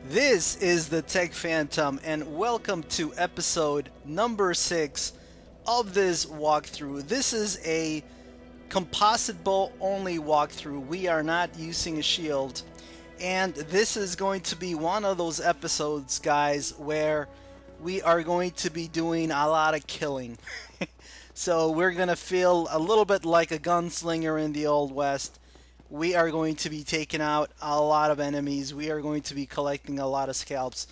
This is the Tech Phantom, and welcome to episode number 6 of this walkthrough. This is a composite bow only walkthrough. We are not using a shield, and this is going to be one of those episodes, guys, where we are going to be doing a lot of killing. So we're going to feel a little bit like a gunslinger in the Old West. We are going to be taking out a lot of enemies. We are going to be collecting a lot of scalps.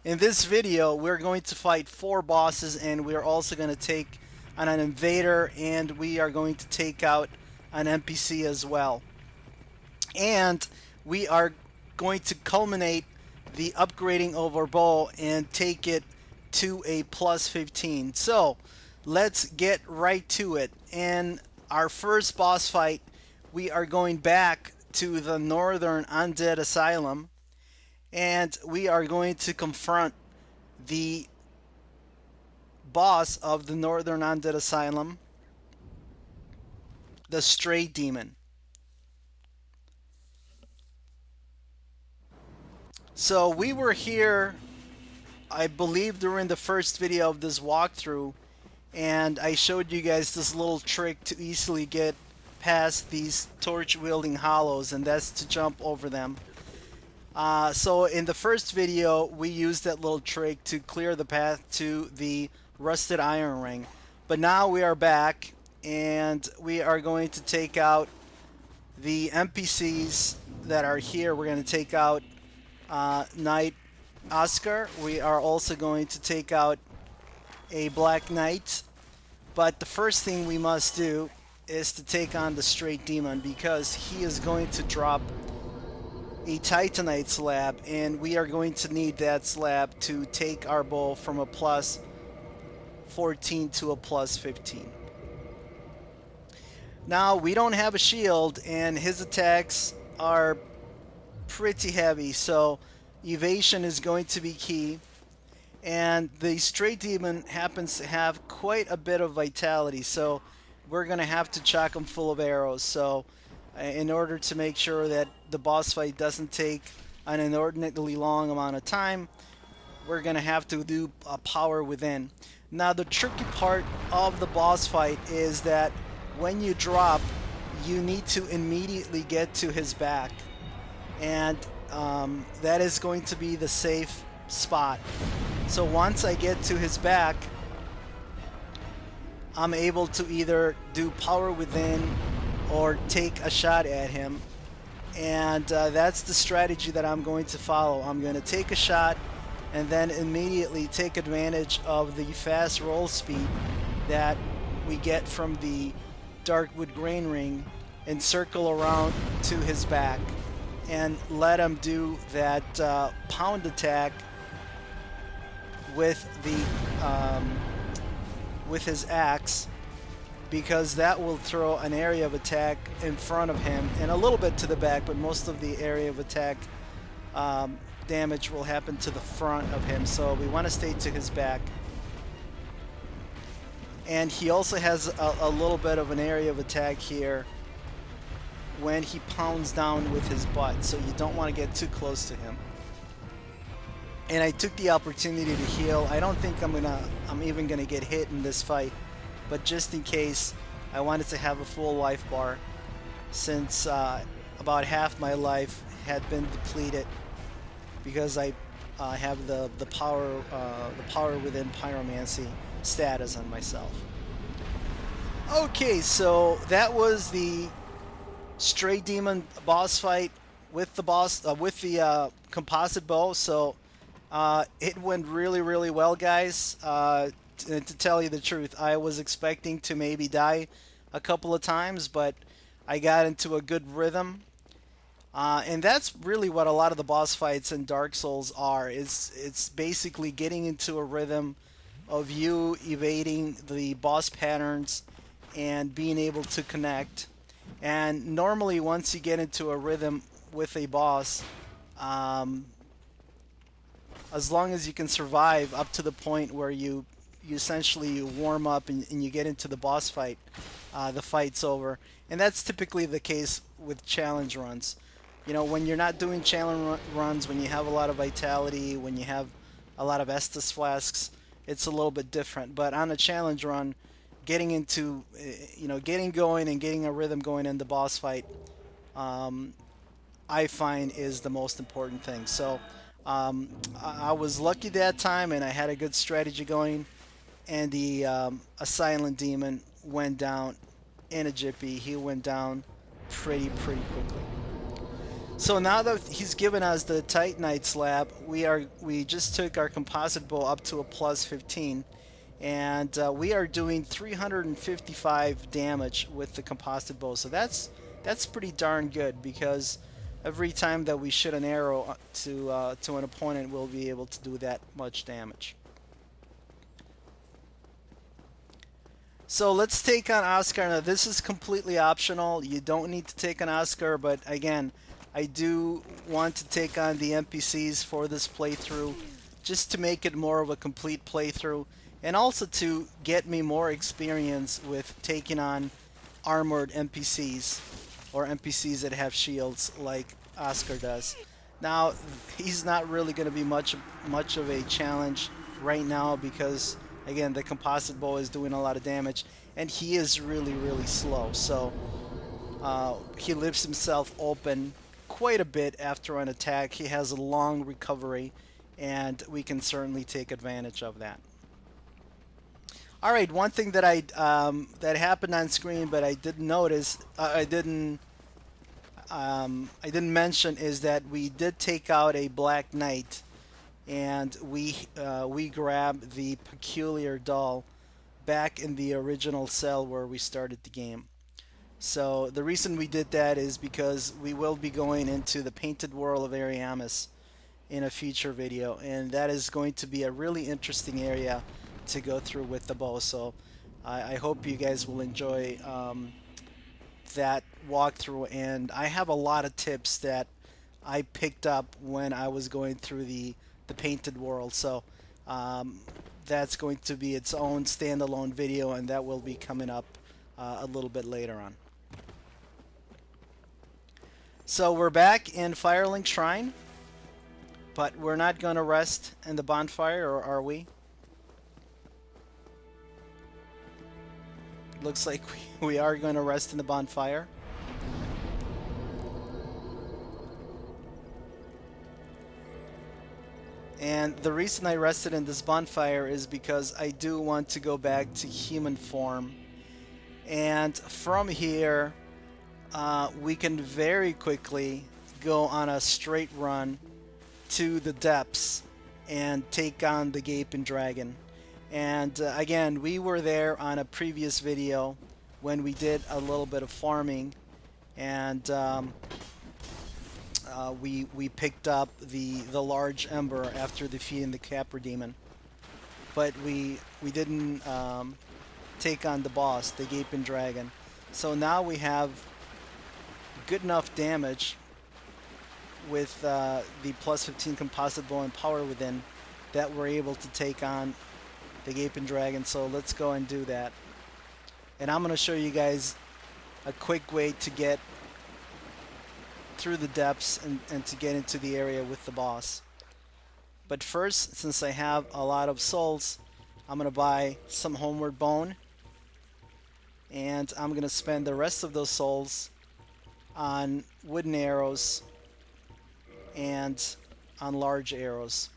In this video, we're going to fight 4 bosses, and we're also going to take on an invader, and we are going to take out an NPC as well. And we are going to culminate the upgrading of our bow and take it to a plus 15. So let's get right to it. In our first boss fight, we are going back to the Northern Undead Asylum, and we are going to confront the boss of the Northern Undead Asylum, the Stray Demon. So we were here, I believe, during the first video of this walkthrough, and I showed you guys this little trick to easily get past these torch-wielding hollows, and that's to jump over them. So in the first video, we used that little trick to clear the path to the rusted iron ring. But now we are back, and we are going to take out the NPCs that are here. We're going to take out Knight Oscar. We are also going to take out a Black Knight. But the first thing we must do is to take on the Stray Demon, because he is going to drop a Titanite slab, and we are going to need that slab to take our bow from a plus 14 to a plus 15. Now, we don't have a shield, and his attacks are pretty heavy, so evasion is going to be key. And the Stray Demon happens to have quite a bit of vitality, so we're going to have to chock him full of arrows. So in order to make sure that the boss fight doesn't take an inordinately long amount of time, we're going to have to do a power within. Now, the tricky part of the boss fight is that when you drop, you need to immediately get to his back, and that is going to be the safe spot. So once I get to his back, I'm able to either do power within or take a shot at him, and that's the strategy that I'm going to follow. I'm going to take a shot and then immediately take advantage of the fast roll speed that we get from the Darkwood Grain Ring and circle around to his back and let him do that pound attack with the with his axe, because that will throw an area of attack in front of him and a little bit to the back, but most of the area of attack damage will happen to the front of him, so we want to stay to his back. And he also has a little bit of an area of attack here when he pounds down with his butt, so you don't want to get too close to him. And I took the opportunity to heal. I don't think I'm even gonna get hit in this fight, but just in case, I wanted to have a full life bar, since about half my life had been depleted because I have the power within pyromancy status on myself. Okay, so that was the Stray Demon boss fight with the composite bow. So it went really well, guys. To tell you the truth, I was expecting to maybe die a couple of times, but I got into a good rhythm. And that's really what a lot of the boss fights in Dark Souls are. It's basically getting into a rhythm of you evading the boss patterns and being able to connect. And normally, once you get into a rhythm with a boss, as long as you can survive up to the point where you essentially warm up and you get into the boss fight, the fight's over. And that's typically the case with challenge runs. You know, when you're not doing challenge runs, when you have a lot of vitality, when you have a lot of Estus flasks, it's a little bit different. But on a challenge run, getting into, getting going and getting a rhythm going in the boss fight, um, I find is the most important thing. So I was lucky that time, and I had a good strategy going. And the a silent demon went down in a jiffy. He went down pretty quickly. So now that he's given us the Titanite slab, we just took our composite bow up to a plus 15, and we are doing 355 damage with the composite bow. So that's pretty darn good, because every time that we shoot an arrow to an opponent, we'll be able to do that much damage. So let's take on Oscar. Now, this is completely optional. You don't need to take on Oscar, but again, I do want to take on the NPCs for this playthrough, just to make it more of a complete playthrough, and also to get me more experience with taking on armored NPCs, or NPCs that have shields like Oscar does. Now, he's not really going to be much of a challenge right now, because again, the composite bow is doing a lot of damage, and he is really slow. So he leaves himself open quite a bit after an attack. He has a long recovery, and we can certainly take advantage of that. All right, one thing that that happened on screen, but I didn't notice, I didn't mention, is that we did take out a Black Knight, and we grabbed the Peculiar Doll back in the original cell where we started the game. So the reason we did that is because we will be going into the Painted World of Ariamis in a future video, and that is going to be a really interesting area to go through with the bow. So I hope you guys will enjoy that walkthrough, and I have a lot of tips that I picked up when I was going through the Painted World. So that's going to be its own standalone video, and that will be coming up a little bit later on. So we're back in Firelink Shrine, but we're not going to rest in the bonfire, or are we? Looks like we are going to rest in the bonfire. And the reason I rested in this bonfire is because I do want to go back to human form. And from here, we can very quickly go on a straight run to the depths and take on the Gaping Dragon. And again, we were there on a previous video when we did a little bit of farming, and we picked up the large ember after defeating the Capra Demon, but we didn't take on the boss, the Gaping Dragon. So now we have good enough damage with the plus 15 composite bow and power within that we're able to take on the Gaping Dragon. So let's go and do that. And I'm going to show you guys a quick way to get through the depths and to get into the area with the boss. But first, since I have a lot of souls, I'm going to buy some Homeward Bone, and I'm going to spend the rest of those souls on wooden arrows and on large arrows.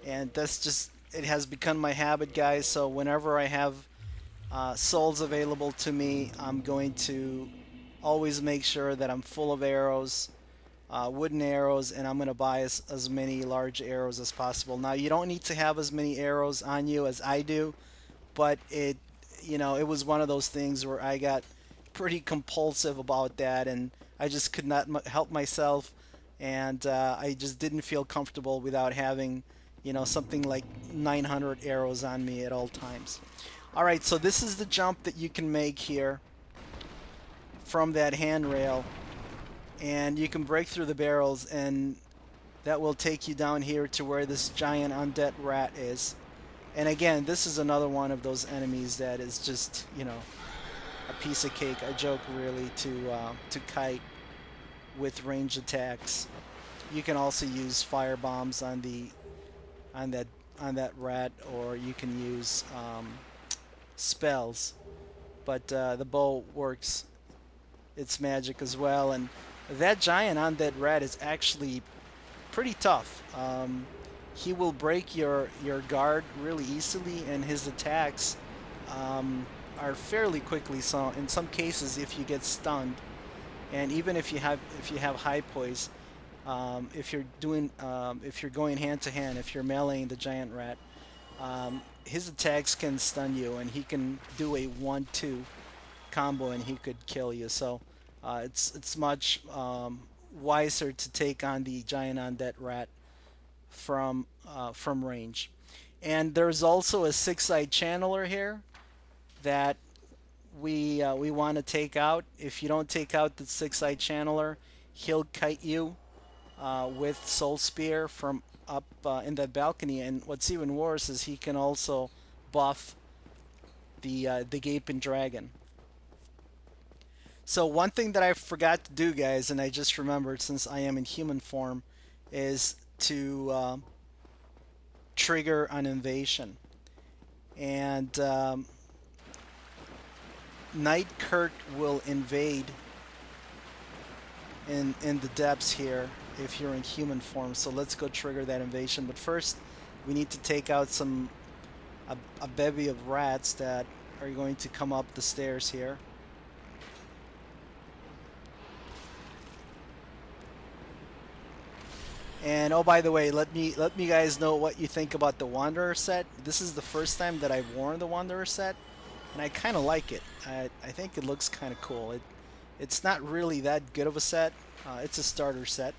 And that's just, it has become my habit, guys. So whenever I have souls available to me, I'm going to always make sure that I'm full of arrows, wooden arrows, and I'm going to buy as many large arrows as possible. Now, you don't need to have as many arrows on you as I do, but it was one of those things where I got pretty compulsive about that, and I just could not help myself, and I just didn't feel comfortable without having something like 900 arrows on me at all times. Alright, so this is the jump that you can make here from that handrail, and you can break through the barrels, and that will take you down here to where this giant undead rat is. And again, this is another one of those enemies that is just, a piece of cake, a joke really, to kite. with range attacks. You can also use fire bombs on the on that rat, or you can use spells. But the bow works its magic as well, and that giant on that rat is actually pretty tough. He will break your guard really easily, and his attacks are fairly quickly. So in some cases, if you get stunned, and even if you have high poise, if you're going hand to hand, if you're meleeing the giant rat, his attacks can stun you, and he can do a 1-2 combo, and he could kill you. So it's much wiser to take on the giant undead rat from range. And there's also a six-eyed channeler here that we want to take out. If you don't take out the six-eyed channeler, he'll kite you with Soul Spear from up in that balcony. And what's even worse is he can also buff the Gaping Dragon. So one thing that I forgot to do, guys, and I just remembered since I am in human form, is to trigger an invasion. And Knight Kirk will invade in the depths here if you're in human form. So let's go trigger that invasion. But first, we need to take out a bevy of rats that are going to come up the stairs here. And oh, by the way, let me guys know what you think about the Wanderer set. This is the first time that I've worn the Wanderer set, and I kind of like it. I think it looks kind of cool. It's not really that good of a set. It's a starter set,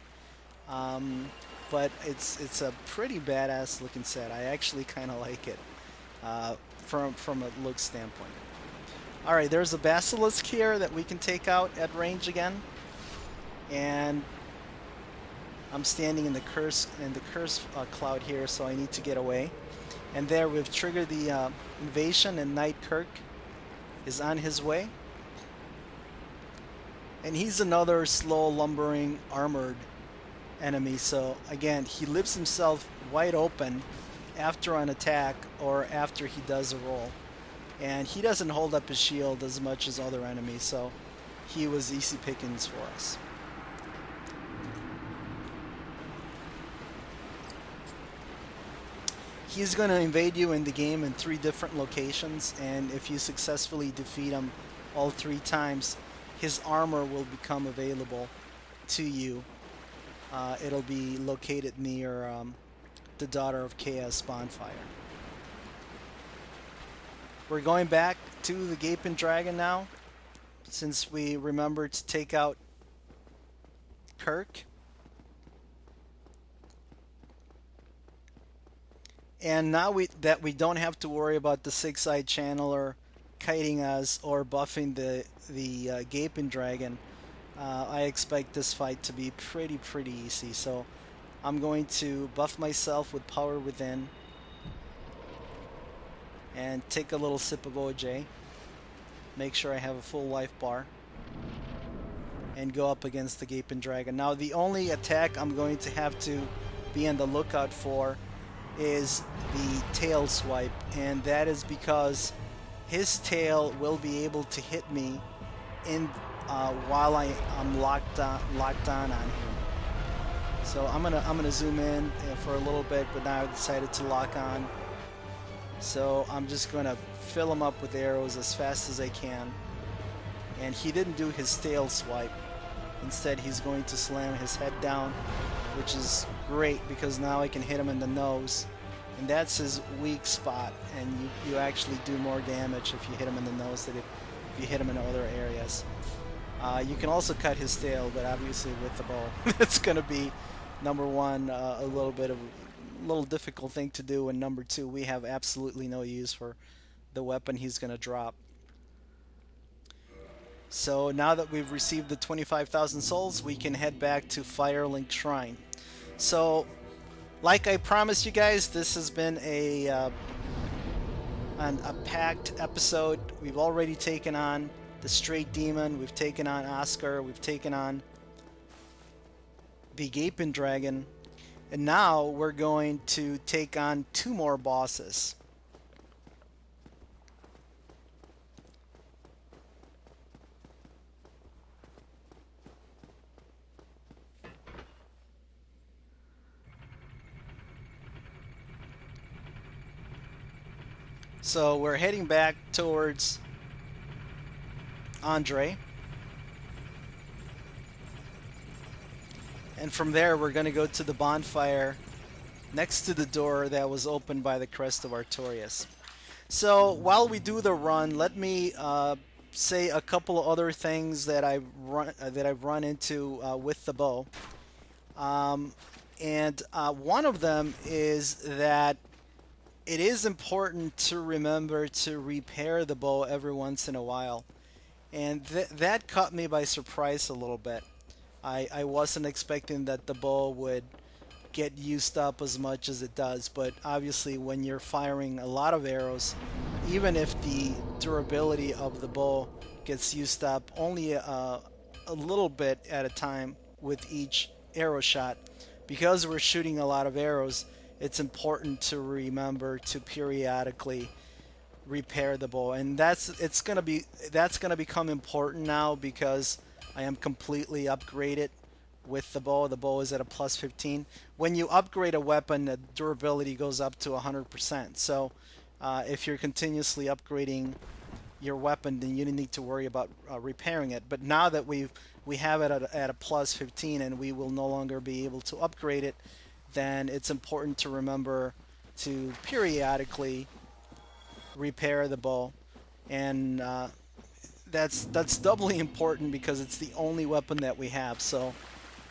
but it's a pretty badass looking set. I actually kind of like it from a look standpoint. All right, there's a basilisk here that we can take out at range again, and I'm standing in the curse cloud here, so I need to get away. And there we've triggered the invasion, and Knight Kirk is on his way. And he's another slow, lumbering, armored enemy. So again, he leaves himself wide open after an attack or after he does a roll. And he doesn't hold up his shield as much as other enemies, so he was easy pickings for us. He's going to invade you in the game in 3 different locations, and if you successfully defeat him all 3 times, his armor will become available to you. It'll be located near the Daughter of Chaos bonfire. We're going back to the Gaping Dragon now, since we remembered to take out Kirk. And now that we don't have to worry about the six-eyed channeler kiting us or buffing the Gaping Dragon, I expect this fight to be pretty easy. So I'm going to buff myself with Power Within and take a little sip of OJ. Make sure I have a full life bar and go up against the Gaping Dragon. Now the only attack I'm going to have to be on the lookout for is the tail swipe, and that is because his tail will be able to hit me in while I'm locked on him. So I'm gonna zoom in for a little bit, but now I've decided to lock on. So I'm just gonna fill him up with arrows as fast as I can. And he didn't do his tail swipe. Instead, he's going to slam his head down, which is great because now I can hit him in the nose, and that's his weak spot, and you actually do more damage if you hit him in the nose than if you hit him in other areas. You can also cut his tail, but obviously with the bow it's gonna be number one a little difficult thing to do, and number two, we have absolutely no use for the weapon he's gonna drop. So now that we've received the 25,000 souls, we can head back to Firelink Shrine. So, like I promised you guys, this has been a packed episode. We've already taken on the Straight Demon, we've taken on Oscar, we've taken on the Gaping Dragon, and now we're going to take on 2 more bosses. So we're heading back towards Andre. And from there, we're going to go to the bonfire next to the door that was opened by the Crest of Artorias. So while we do the run, let me say a couple of other things that I've run into with the bow. And one of them is that it is important to remember to repair the bow every once in a while. And that caught me by surprise a little bit. I wasn't expecting that the bow would get used up as much as it does, but obviously when you're firing a lot of arrows, even if the durability of the bow gets used up only a little bit at a time with each arrow shot, because we're shooting a lot of arrows, it's important to remember to periodically repair the bow. And that's going to become important now because I am completely upgraded with the bow. The bow is at a plus 15. When you upgrade a weapon, the durability goes up to 100%. So if you're continuously upgrading your weapon, then you don't need to worry about repairing it. But now that we have it at a plus 15 and we will no longer be able to upgrade it, then it's important to remember to periodically repair the bow. And that's doubly important because it's the only weapon that we have. So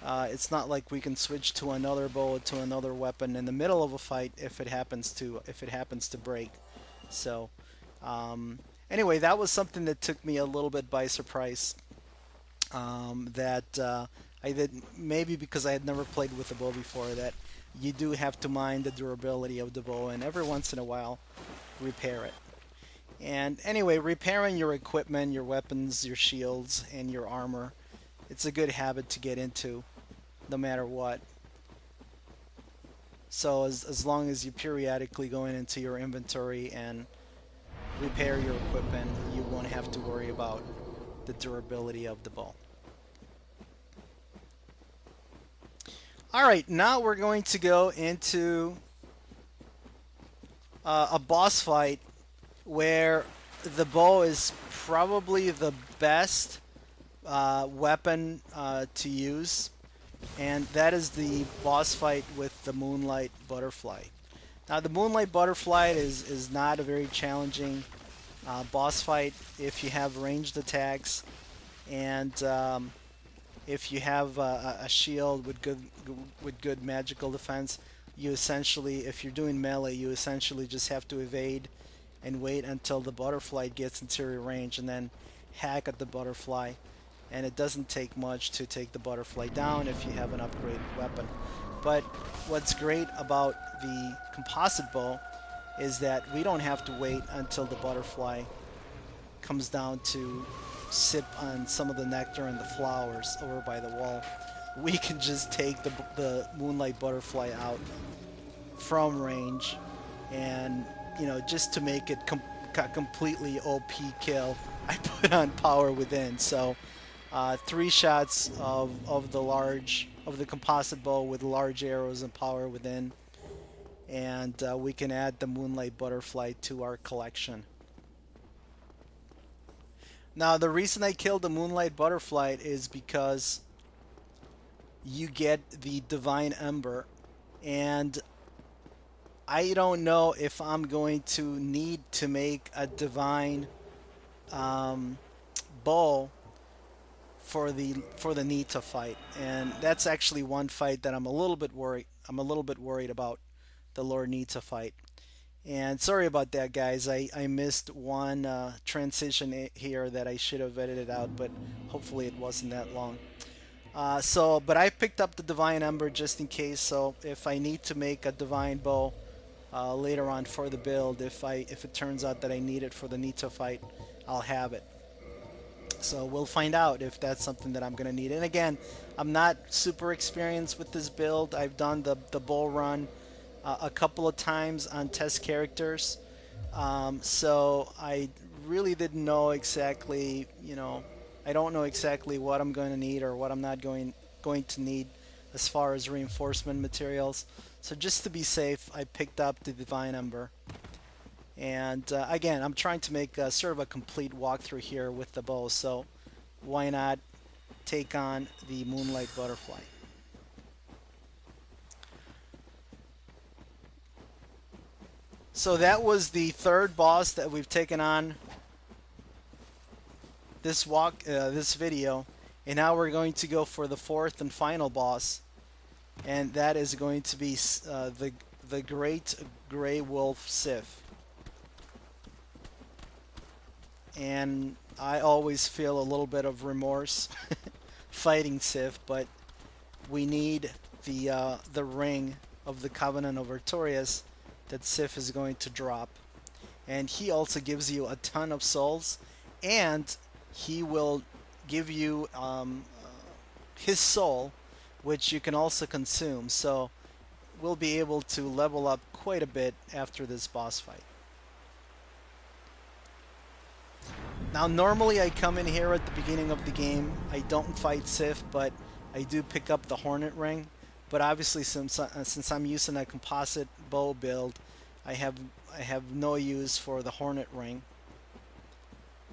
it's not like we can switch to another bow to another weapon in the middle of a fight if it happens to break. So anyway, that was something that took me a little bit by surprise. That I did, maybe because I had never played with the bow before, that you do have to mind the durability of the bow and every once in a while repair it. And anyway, repairing your equipment, your weapons, your shields, and your armor, it's a good habit to get into no matter what. So as long as you periodically go into your inventory and repair your equipment, you won't have to worry about the durability of the bow. Alright, now we're going to go into a boss fight where the bow is probably the best weapon to use, and that is the boss fight with the Moonlight Butterfly. Now the Moonlight Butterfly is not a very challenging boss fight if you have ranged attacks and if you have a shield with good magical defense. You essentially, if you're doing melee, you essentially just have to evade and wait until the butterfly gets into your range and then hack at the butterfly. And it doesn't take much to take the butterfly down if you have an upgraded weapon. But what's great about the composite bow is that we don't have to wait until the butterfly comes down to sip on some of the nectar and the flowers over by the wall. We can just take the Moonlight Butterfly out from range, and just to make it completely OP kill, I put on Power Within. So 3 shots of the composite bow with large arrows and Power Within, and we can add the Moonlight Butterfly to our collection. Now the reason I killed the Moonlight Butterfly is because you get the Divine Ember, and I don't know if I'm going to need to make a Divine bow for the Nita fight, and that's actually one fight that I'm a little bit worried about, the Lord Nita fight. And sorry about that, guys. I missed one transition here that I should have edited out, but hopefully it wasn't that long. But I picked up the Divine Ember just in case. So if I need to make a Divine bow later on for the build, if it turns out that I need it for the Nita fight, I'll have it. So we'll find out if that's something that I'm going to need. And again, I'm not super experienced with this build. I've done the bull run a couple of times on test characters. So I really didn't know exactly, I don't know exactly what I'm going to need or what I'm not going to need as far as reinforcement materials. So just to be safe, I picked up the Divine Ember. And again, I'm trying to make sort of a complete walkthrough here with the bow, so why not take on the Moonlight Butterfly? So that was the third boss that we've taken on this video, and now we're going to go for the fourth and final boss, and that is going to be the Great Grey Wolf Siff. And I always feel a little bit of remorse fighting Siff, but we need the ring of the Covenant of Artorias that Siff is going to drop. And he also gives you a ton of souls, and he will give you his soul, which you can also consume. So we'll be able to level up quite a bit after this boss fight. Now normally I come in here at the beginning of the game, I don't fight Siff, but I do pick up the Hornet Ring. But obviously since I'm using a composite bow build, I have no use for the Hornet Ring.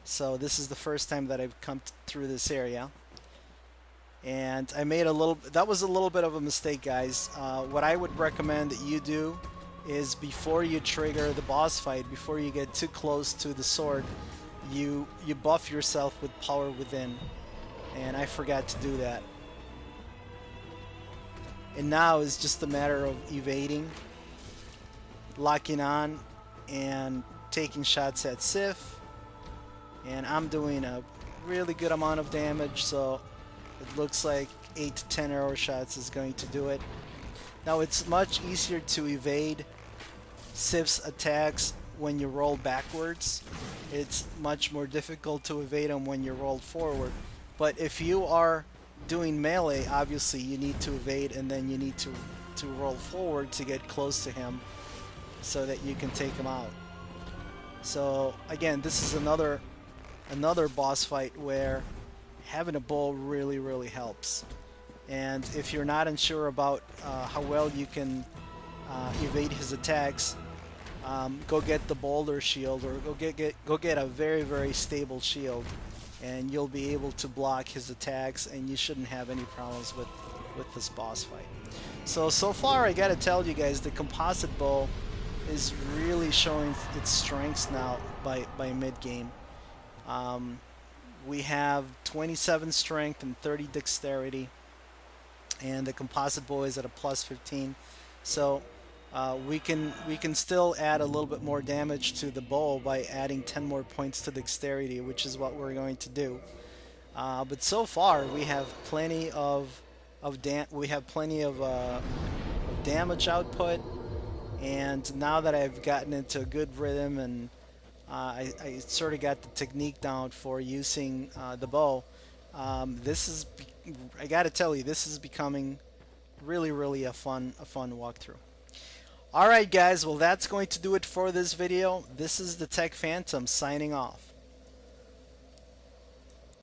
So this is the first time that I've come through this area. And I made that was a little bit of a mistake, guys. What I would recommend that you do is before you trigger the boss fight, before you get too close to the sword, you buff yourself with Power Within, and I forgot to do that. And now it's just a matter of evading, locking on, and taking shots at Siff. And I'm doing a really good amount of damage, so it looks like 8 to 10 arrow shots is going to do it. Now it's much easier to evade Siff's attacks when you roll backwards. It's much more difficult to evade them when you roll forward. But if you are doing melee, obviously you need to evade and then you need to roll forward to get close to him so that you can take him out. So again, this is another boss fight where having a bow really helps. And if you're not unsure about how well you can evade his attacks, go get the boulder shield, or go get a very stable shield, and you'll be able to block his attacks, and you shouldn't have any problems with this boss fight. So far, I gotta tell you guys, the composite bow is really showing its strengths now by mid game. We have 27 strength and 30 dexterity, and the composite bow is at a plus 15. So we can still add a little bit more damage to the bow by adding 10 more points to dexterity, which is what we're going to do. But so far we have plenty of damage output, and now that I've gotten into a good rhythm and I sort of got the technique down for using the bow, I gotta tell you, this is becoming really a fun walkthrough. Alright guys, well that's going to do it for this video. This is the Tech Phantom signing off.